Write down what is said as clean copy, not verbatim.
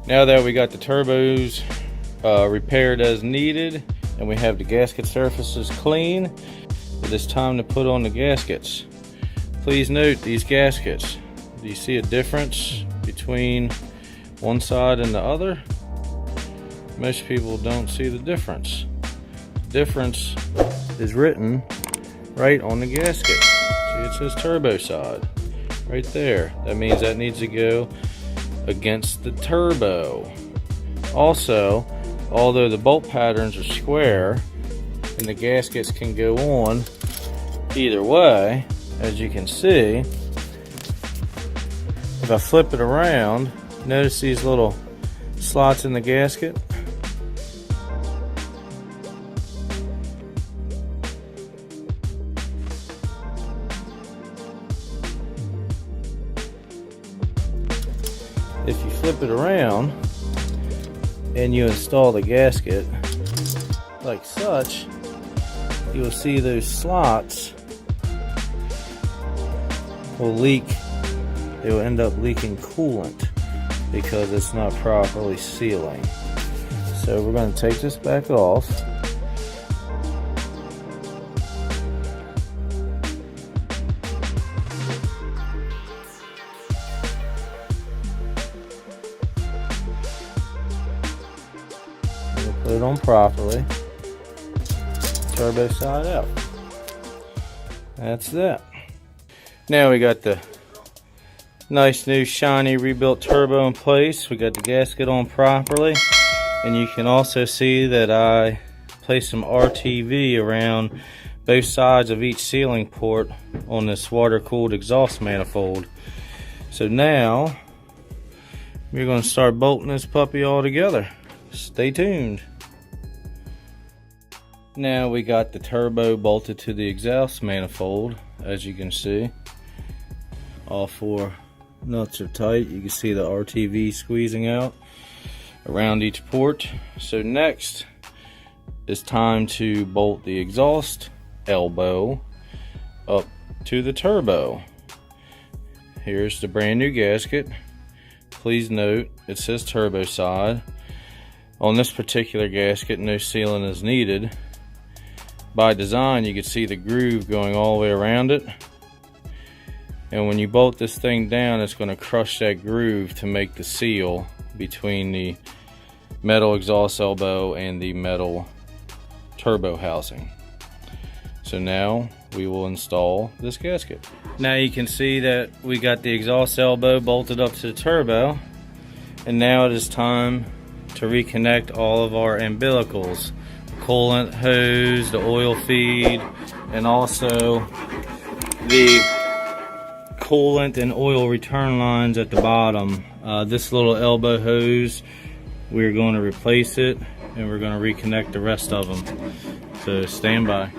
Now that we got the turbos repaired as needed and we have the gasket surfaces clean, it is time to put on the gaskets. Please note these gaskets. Do you see a difference between one side and the other? Most people don't see the difference. The difference is written right on the gasket. See, it says turbo side right there. That means that needs to go against the turbo. Also, although the bolt patterns are square and the gaskets can go on either way, as you can see, if I flip it around, notice these little slots in the gasket. If you flip it around and you install the gasket like such, you will see those slots will leak. They will end up leaking coolant because it's not properly sealing. So we're going to take this back off. Put it on properly. Turbo side out. That's that. Now we got the nice new shiny rebuilt turbo in place. We got the gasket on properly. And you can also see that I placed some RTV around both sides of each sealing port on this water-cooled exhaust manifold. So now we're going to start bolting this puppy all together. Stay tuned. Now we got the turbo bolted to the exhaust manifold. As you can see, all four nuts are tight. You can see the RTV squeezing out around each port. So next it's time to bolt the exhaust elbow up to the turbo. Here's the brand new gasket. Please note it says turbo side. On this particular gasket, no sealing is needed. By design, you can see the groove going all the way around it. And when you bolt this thing down, it's going to crush that groove to make the seal between the metal exhaust elbow and the metal turbo housing. So now we will install this gasket. Now you can see that we got the exhaust elbow bolted up to the turbo. And now it is time to reconnect all of our umbilicals, the coolant hose, the oil feed, and also the coolant and oil return lines at the bottom. This little elbow hose, we're going to replace it and we're going to reconnect the rest of them. So stand by.